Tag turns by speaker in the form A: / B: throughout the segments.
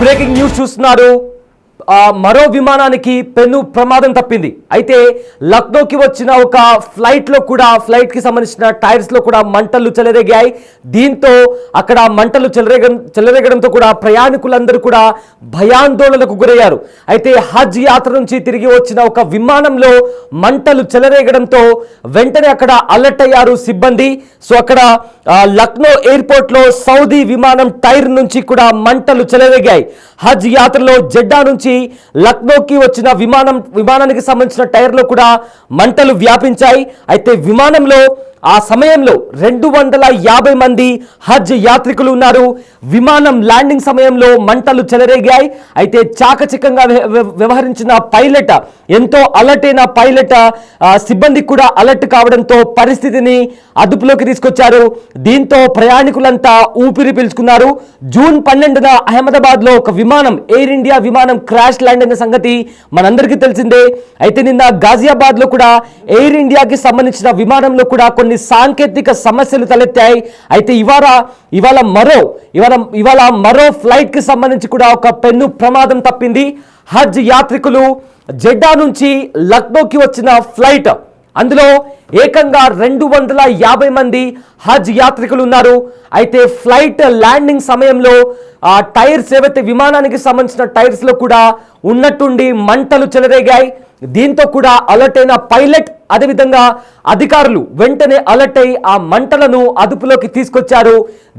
A: Breaking news చూస్తున్నారు. మరో విమానానికి పెను ప్రమాదం తప్పింది. అయితే లక్నోకి వచ్చిన ఒక ఫ్లైట్లో కూడా ఫ్లైట్కి సంబంధించిన టైర్స్లో కూడా మంటలు చెలరేగాయి. దీంతో అక్కడ మంటలు చెలరేగడంతో కూడా ప్రయాణికులందరూ కూడా భయాందోళనకు గురయ్యారు. అయితే హజ్ యాత్ర నుంచి తిరిగి వచ్చిన ఒక విమానంలో మంటలు చెలరేగడంతో వెంటనే అక్కడ అలర్ట్ అయ్యారు సిబ్బంది. సో అక్కడ లక్నో ఎయిర్పోర్ట్లో సౌదీ విమానం టైర్ నుంచి కూడా మంటలు చెలరేగాయి. హజ్ యాత్రలో జెడ్డా నుంచి లక్నోకి వచ్చిన విమానానికి సంబంధించిన టైర్లో కూడా మంటలు వ్యాపించాయి. అయితే విమానంలో ఆ సమయంలో 250 మంది హజ్ యాత్రికులు ఉన్నారు. విమానం ల్యాండింగ్ సమయంలో మంటలు చెలరేగాయి. అయితే చాకచక్యంగా వ్యవహరించిన పైలట్, ఎంతో అలర్ట్ అయిన పైలట్ సిబ్బంది కూడా అలర్ట్ కావడంతో పరిస్థితిని అదుపులోకి తీసుకొచ్చారు. దీంతో ప్రయాణికులంతా ఊపిరి పీల్చుకున్నారు. జూన్ 12న అహ్మదాబాద్లో ఒక విమానం, ఎయిర్ ఇండియా విమానం క్రాష్ ల్యాండ్ అయిన సంగతి మనందరికీ తెలిసిందే. అయితే నిన్న గాజియాబాద్లో కూడా ఎయిర్ ఇండియాకి సంబంధించిన విమానంలో కూడా కొన్ని సాంకేతిక సమస్యలు తలెత్తాయి. అయితే ఇవాళ మరో ఫ్లైట్ కి సంబంధించి కూడా ఒక పెను ప్రమాదం తప్పింది. హజ్ యాత్రికులు జెడ్డా నుంచి లక్నోకి వచ్చిన ఫ్లైట్, అందులో ఏకంగా 250 మంది హజ్ యాత్రికులు ఉన్నారు. అయితే ఫ్లైట్ ల్యాండింగ్ సమయంలో ఆ టైర్స్, ఏవైతే విమానానికి సంబంధించిన టైర్స్ లో కూడా ఉన్నట్టుండి మంటలు చెలరేగాయి. దీంతో కూడా అలర్ట్ అయిన పైలట్, అదేవిధంగా అధికారులు వెంటనే అలర్ట్ అయి ఆ మంటలను అదుపులోకి తీసుకొచ్చారు.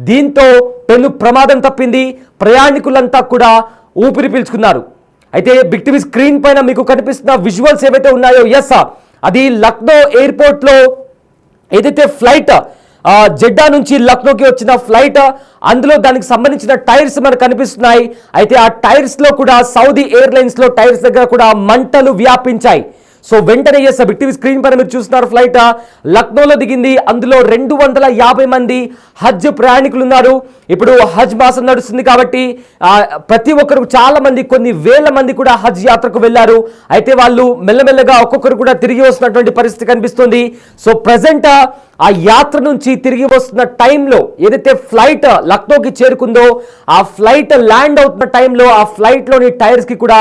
A: దీంతో పెను ప్రమాదం తప్పింది. ప్రయాణికులంతా కూడా ఊపిరి పీల్చుకున్నారు. అయితే బిగ్ టీవీ స్క్రీన్ పైన మీకు కనిపిస్తున్న విజువల్స్ ఏవైతే ఉన్నాయో, ఎస్, అది లక్నో ఎయిర్పోర్ట్ లో ఏదైతే ఫ్లైట్ జెడ్డా నుంచి లక్నోకి వచ్చిన ఫ్లైట్, అందులో దానికి సంబంధించిన టైర్స్ మనకు కనిపిస్తున్నాయి. అయితే ఆ టైర్స్ లో కూడా సౌదీ ఎయిర్లైన్స్ లో టైర్స్ దగ్గర కూడా మంటలు వ్యాపించాయి. సో వెంటనే బిగ్ టీవీ స్క్రీన్ పైన మీరు చూస్తున్నారు, ఫ్లైట్ లక్నోలో దిగింది. అందులో 250 మంది హజ్ ప్రయాణికులు ఉన్నారు. ఇప్పుడు హజ్ మాసం నడుస్తుంది కాబట్టి ప్రతి ఒక్కరు, చాలా మంది, కొన్ని వేల మంది కూడా హజ్ యాత్రకు వెళ్ళారు. అయితే వాళ్ళు మెల్లమెల్లగా ఒక్కొక్కరు కూడా తిరిగి వస్తున్నటువంటి పరిస్థితి కనిపిస్తుంది. సో ప్రజెంట్ ఆ యాత్ర నుంచి తిరిగి వస్తున్న టైంలో ఏదైతే ఫ్లైట్ లక్నోకి చేరుకుందో, ఆ ఫ్లైట్ ల్యాండ్ అవుతున్న టైంలో ఆ ఫ్లైట్లోని టైర్స్కి కూడా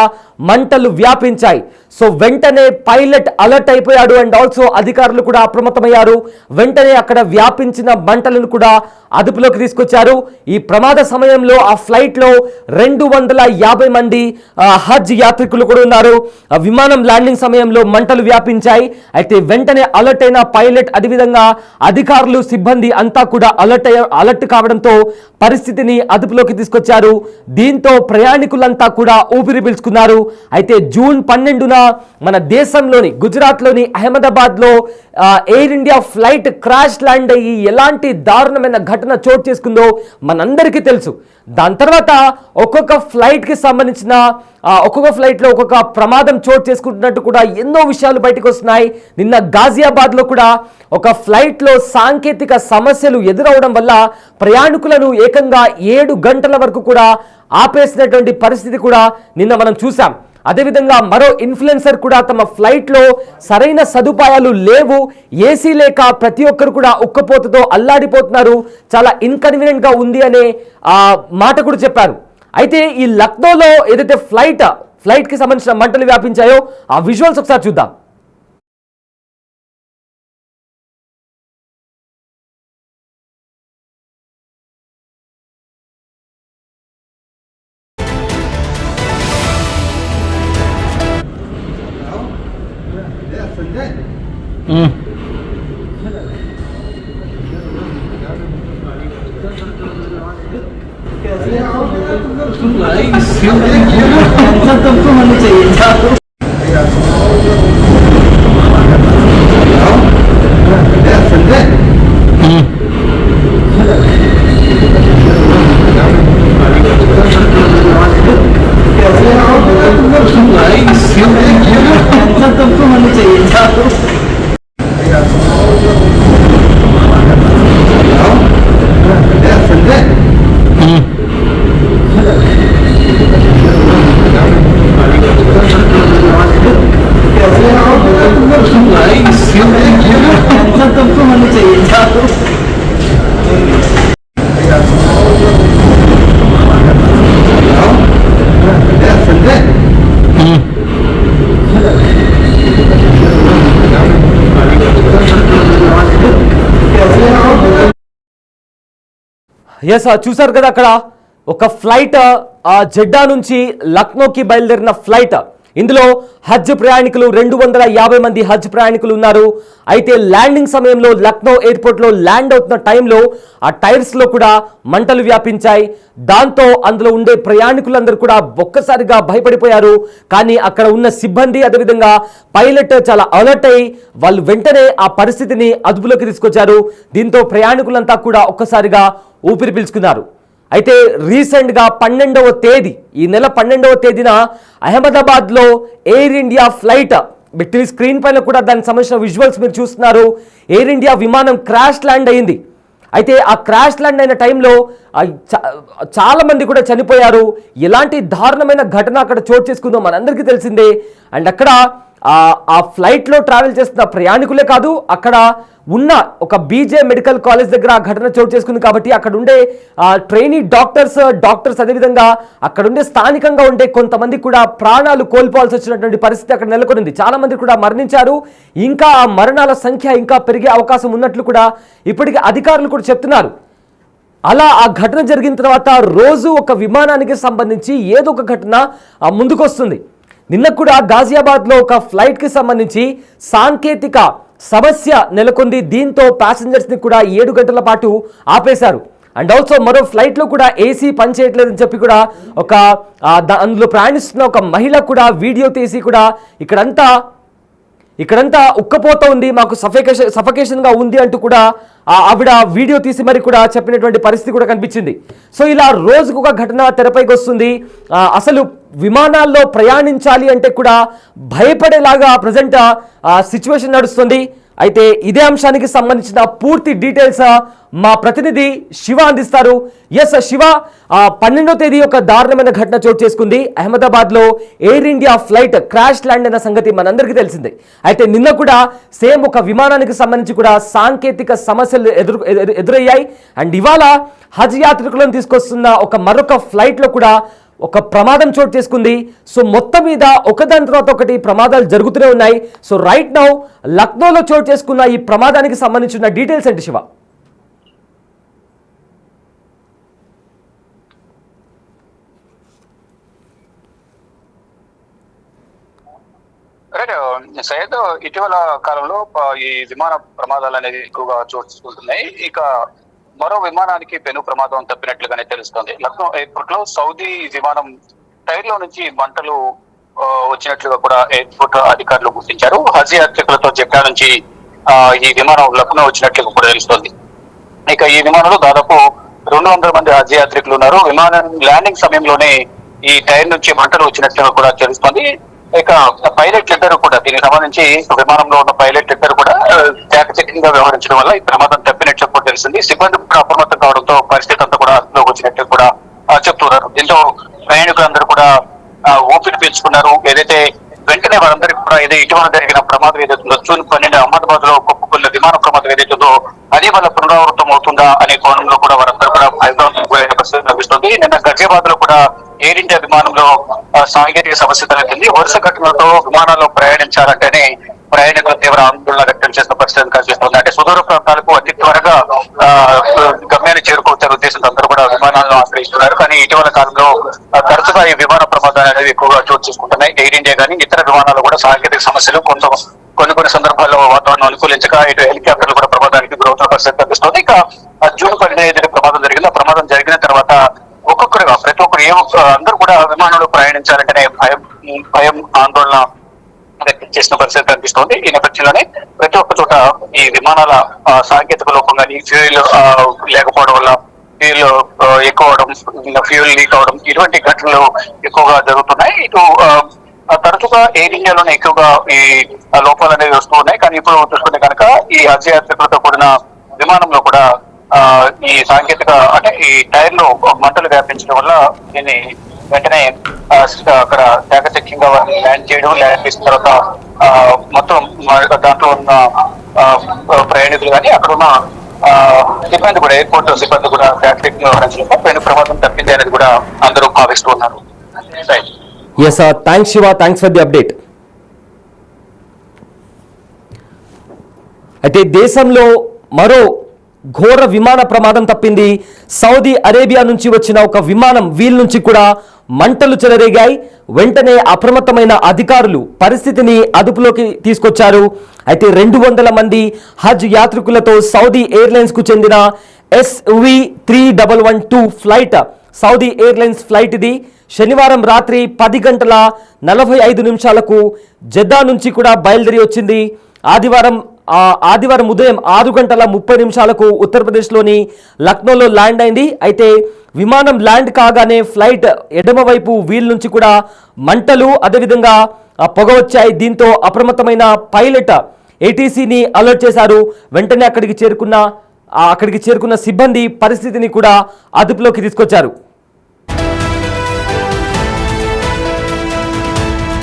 A: మంటలు వ్యాపించాయి. సో వెంటనే పైలట్ అలర్ట్ అయిపోయాడు. అండ్ ఆల్సో అధికారులు కూడా అప్రమత్తమయ్యారు. వెంటనే అక్కడ వ్యాపించిన మంటలను కూడా అదుపులోకి తీసుకొచ్చారు. ఈ ప్రమాద సమయంలో ఆ ఫ్లైట్లో 250 మంది హజ్ యాత్రికులు కూడా ఉన్నారు. విమానం ల్యాండింగ్ సమయంలో మంటలు వ్యాపించాయి. అయితే వెంటనే అలర్ట్ అయిన పైలట్, అదేవిధంగా అధికారులు, సిబ్బంది అంతా కూడా అలర్ట్ కావడంతో పరిస్థితిని అదుపులోకి తీసుకొచ్చారు. దీంతో ప్రయాణికులంతా కూడా ఊపిరి పీల్చుకున్నారు. అయితే జూన్ 12న మన దేశంలోని గుజరాత్లోని అహ్మదాబాద్లో air India flight crash land అయ్యి ఎలాంటి దారుణమైన ఘటన చోటు చేసుకుందో మనందరికీ తెలుసు. దాని తర్వాత ఒక్కొక్క ఫ్లైట్కి సంబంధించిన ఒక్కొక్క ఫ్లైట్లో ఒక్కొక్క ప్రమాదం చోటు చేసుకుంటున్నట్టు కూడా ఎన్నో విషయాలు బయటకు వస్తున్నాయి. నిన్న గాజియాబాద్లో కూడా ఒక ఫ్లైట్లో సాంకేతిక సమస్యలు ఎదురవడం వల్ల ప్రయాణికులను ఏకంగా 7 గంటల వరకు కూడా ఆపేసినటువంటి పరిస్థితి కూడా నిన్న మనం చూసాం. అదేవిధంగా మరో ఇన్ఫ్లుయెన్సర్ కూడా తమ ఫ్లైట్లో సరైన సదుపాయాలు లేవు, ఏసీ లేక ప్రతి ఒక్కరు కూడా ఉక్కపోతతో అల్లాడిపోతున్నారు, చాలా ఇన్కన్వీనియంట్ గా ఉంది అనే మాట కూడా చెప్పారు. అయితే ఈ లక్నోలో ఏదైతే ఫ్లైట్ కి సంబంధించిన మంటలు వ్యాపించాయో ఆ విజువల్స్ ఒకసారి చూద్దాం.
B: तुमको होनी चाहिए तुमको होनी चाहिए
A: ఎస్ చూసారు కదా అక్కడ ఒక ఫ్లైట్ జెడ్డా నుంచి లక్నోకి బయలుదేరిన ఫ్లైట్. ఇందులో హజ్ ప్రయాణికులు 250 మంది హజ్ ప్రయాణికులు ఉన్నారు. అయితే ల్యాండింగ్ సమయంలో లక్నో ఎయిర్పోర్ట్లో ల్యాండ్ అవుతున్న టైంలో ఆ టైర్స్లో కూడా మంటలు వ్యాపించాయి. దాంతో అందులో ఉండే ప్రయాణికులందరూ కూడా ఒక్కసారిగా భయపడిపోయారు. కానీ అక్కడ ఉన్న సిబ్బంది అదేవిధంగా పైలట్ చాలా అలర్ట్ అయ్యి వాళ్ళు వెంటనే ఆ పరిస్థితిని అదుపులోకి తీసుకొచ్చారు. దీంతో ప్రయాణికులంతా కూడా ఒక్కసారిగా ఊపిరి పీల్చుకున్నారు. అయితే రీసెంట్గా 12వ తేదీ ఈ నెల 12వ తేదీన అహ్మదాబాద్లో ఎయిర్ ఇండియా ఫ్లైట్ బిట్టి స్క్రీన్ పైన కూడా దానికి సంబంధించిన విజువల్స్ మీరు చూస్తున్నారు. ఎయిర్ ఇండియా విమానం క్రాష్ ల్యాండ్ అయింది. అయితే ఆ క్రాష్ ల్యాండ్ అయిన టైంలో చాలా మంది కూడా చనిపోయారు. ఎలాంటి దారుణమైన ఘటన అక్కడ చోటు చేసుకుందో మనందరికీ తెలిసిందే. అండ్ అక్కడ ఆ ఫ్లైట్లో ట్రావెల్ చేస్తున్న ప్రయాణికులే కాదు, అక్కడ ఉన్న ఒక బీజే మెడికల్ కాలేజ్ దగ్గర ఆ ఘటన చోటు చేసుకుంది. కాబట్టి అక్కడ ఉండే ట్రైనీ డాక్టర్స్ అదేవిధంగా అక్కడ ఉండే స్థానికంగా ఉండే కొంతమంది కూడా ప్రాణాలు కోల్పోవాల్సి వచ్చినటువంటి పరిస్థితి అక్కడ నెలకొనింది. చాలా మంది కూడా మరణించారు. ఇంకా ఆ మరణాల సంఖ్య ఇంకా పెరిగే అవకాశం ఉన్నట్లు కూడా ఇప్పటికీ అధికారులు కూడా చెప్తున్నారు. అలా ఆ ఘటన జరిగిన తర్వాత రోజు ఒక విమానానికి సంబంధించి ఏదో ఒక ఘటన ముందుకొస్తుంది. నిన్న కూడా గాజియాబాద్లో ఒక ఫ్లైట్కి సంబంధించి సాంకేతిక సమస్య నెలకొంది. దీంతో ప్యాసింజర్స్ని కూడా 7 గంటల పాటు ఆపేశారు. అండ్ ఆల్సో మరో ఫ్లైట్లో కూడా ఏసీ పనిచేయట్లేదని చెప్పి కూడా అందులో ప్రయాణిస్తున్న ఒక మహిళ కూడా వీడియో తీసి కూడా ఇక్కడంతా ఉక్కపోతా ఉంది, మాకు సఫకేషన్గా ఉంది అంటూ కూడా ఆవిడ వీడియో తీసి మరి కూడా చెప్పినటువంటి పరిస్థితి కూడా కనిపించింది. సో ఇలా రోజుకు ఒక ఘటన తెరపైకి వస్తుంది. అసలు విమానాల్లో ప్రయాణించాలి అంటే కూడా భయపడేలాగా ప్రజెంట్ సిచ్యువేషన్ నడుస్తుంది. అయితే ఇదే అంశానికి సంబంధించిన పూర్తి డీటెయిల్స్ మా ప్రతినిధి శివ అందిస్తారు. ఎస్ శివ, 12వ తేదీ ఒక దారుణమైన ఘటన చోటు చేసుకుంది. అహ్మదాబాద్లో air India flight crash land అయిన సంగతి మనందరికీ తెలిసిందే. అయితే నిన్న కూడా సేమ్ ఒక విమానానికి సంబంధించి కూడా సాంకేతిక సమస్యలు ఎదురయ్యాయి. అండ్ ఇవాళ హజ్ యాత్రికులను తీసుకొస్తున్న మరొక ఫ్లైట్లో కూడా ఒక ప్రమాదం చోటు చేసుకుంది. సో మొత్తం మీద ఒకదాని తర్వాత ఒకటి ప్రమాదాలు జరుగుతూనే ఉన్నాయి. సో రైట్ నౌ లక్నోలో చోటు చేసుకున్న ఈ ప్రమాదానికి సంబంధించిన డీటెయిల్స్ ఏంటి శివ?
C: సయ్యద్, ఇటీవల కాలంలో ఈ విమాన ప్రమాదాలు అనేది ఎక్కువగా చోటు చేసుకుంటున్నాయి. ఇక మరో విమానానికి పెను ప్రమాదం తప్పినట్లుగానే తెలుస్తోంది. లక్నో ఎయిర్పోర్ట్ లో సౌదీ విమానం టైర్ లో నుంచి మంటలు వచ్చినట్లుగా కూడా ఎయిర్పోర్ట్ అధికారులు గుర్తించారు. హజ్ యాత్రికులతో జెడ్డా నుంచి ఈ విమానం లక్నో వచ్చినట్లుగా కూడా తెలుస్తోంది. ఇక ఈ విమానంలో దాదాపు 200 మంది హజ్ యాత్రికులు ఉన్నారు. విమానం ల్యాండింగ్ సమయంలోనే ఈ టైర్ నుంచి మంటలు వచ్చినట్లుగా కూడా తెలుస్తోంది. ఇక పైలట్ ఇద్దరు కూడా దీనికి సంబంధించి విమానంలో ఉన్న పైలట్ ఇద్దరు కూడా చాకచక్యంగా వ్యవహరించడం వల్ల ఈ ప్రమాదం తప్పినట్లు కూడా తెలిసింది. సిబ్బంది కూడా అప్రమత్తం కావడంతో పరిస్థితి అంతా కూడా అదుపులోకి వచ్చినట్టు కూడా చెప్తున్నారు. దీంతో ప్రయాణికులందరూ కూడా ఊపిరి పీల్చుకున్నారు. ఏదైతే వెంటనే వారందరికీ కూడా ఇటీవల జరిగిన ప్రమాదం ఏదైతుందో జూన్ 12 అహ్మదాబాద్ లో కుప్పకూలిన విమాన ప్రమాదం ఏదైతుందో అదే వల్ల పునరావృతం అవుతుందా అనే కోణంలో కూడా వారందరూ కూడా భయభ్రాంతులకు గురైన పరిస్థితి కనిపిస్తుంది. నిన్న గాజియాబాద్ లో కూడా ఎయిర్ ఇండియా విమానంలో సాంకేతిక సమస్య తలెత్తింది. వరుస ఘటనలతో విమానాల్లో ప్రయాణించాలంటేనే ప్రయాణికులు తీవ్ర ఆందోళన వ్యక్తం చేసిన పరిస్థితి కనిపిస్తుంది. అంటే సుదూర ప్రాంతాలకు అతి త్వరగా గమ్యాన్ని చేరుకోవచ్చే ఉద్దేశంతో అందరూ కూడా విమానాలను ఆశ్రయిస్తున్నారు. కానీ ఇటీవల కాలంలో తరచుగా ఈ విమాన ప్రమాదాలు అనేవి ఎక్కువగా చోటు చేసుకుంటున్నాయి. ఎయిర్ ఇండియా కానీ ఇతర విమానాలు కూడా సాంకేతిక సమస్యలు కొన్ని సందర్భాల్లో వాతావరణం అనుకూలించక ఇటు హెలికాప్టర్లు కూడా ప్రమాదానికి గురవుతున్న పరిస్థితి కనిపిస్తుంది. ఇక జూన్ 12 ప్రమాదం జరిగింది. ఆ ప్రమాదం జరిగిన తర్వాత ఒక్కొక్కరుగా ప్రతి ఒక్కరు అందరూ కూడా విమానంలో ప్రయాణించాలంటేనే భయం ఆందోళన వ్యక్తం చేసిన పరిస్థితి కనిపిస్తోంది. ఈ నేపథ్యంలోనే ప్రతి ఒక్క చోట ఈ విమానాల సాంకేతిక లోపం కానీ ఫ్యూయల్ లేకపోవడం వల్ల ఫ్యూయల్ ఎక్కువ అవడం, ఫ్యూయల్ లీక్ అవడం ఇటువంటి ఘటనలు ఎక్కువగా జరుగుతున్నాయి. ఇటు తరచుగా ఎయిర్ ఇండియాలోనే ఎక్కువగా ఈ లోపాలు అనేవి వస్తూ ఉన్నాయి. కానీ ఇప్పుడు చూసుకుంటే కనుక ఈ హజ్ యాత్రికులతో కూడిన విమానంలో కూడా ఈ సాంకేతిక అంటే ఈ టైర్ లో మంటలు వ్యాపించడం వల్ల దీన్ని వెంటనే అక్కడ చాకచక్యంగా ల్యాండ్ చేయడం, ల్యాండ్ చేసిన తర్వాత మొత్తం దాంట్లో ఉన్న ప్రయాణికులు కానీ అక్కడ ఉన్న సిబ్బంది కూడా ఎయిర్పోర్ట్ సిబ్బంది కూడా చాకచక్యంగా వ్యవహరించడంతో పెను ప్రమాదం తప్పింది అనేది కూడా అందరూ భావిస్తూ ఉన్నారు.
A: Yes thanks Shiva, thanks for the update. అయితే దేశంలో మరో ఘోర విమాన ప్రమాదం తప్పింది. సౌదీ అరేబియా నుంచి వచ్చిన ఒక విమానం వీల్ నుంచి కూడా మంటలు చెలరేగాయి. వెంటనే అప్రమత్తమైన అధికారులు పరిస్థితిని అదుపులోకి తీసుకొచ్చారు. అయితే 200 మంది హజ్ యాత్రికులతో సౌదీ ఎయిర్లైన్స్ కు చెందిన SV3112 flight, Saudi airlines flight ఇది శనివారం రాత్రి 10 గంటల 45 నిమిషాలకు జెద్దా నుంచి కూడా బయలుదేరి వచ్చింది. ఆదివారం ఉదయం 6 గంటల 30 నిమిషాలకు ఉత్తరప్రదేశ్లోని లక్నోలో ల్యాండ్ అయింది. అయితే విమానం ల్యాండ్ కాగానే ఫ్లైట్ ఎడమవైపు వీల్ నుంచి కూడా మంటలు, అదేవిధంగా పొగ వచ్చాయి. దీంతో అప్రమత్తమైన పైలట్ ATCని అలర్ట్ చేశారు. వెంటనే అక్కడికి చేరుకున్న సిబ్బంది పరిస్థితిని కూడా అదుపులోకి తీసుకొచ్చారు.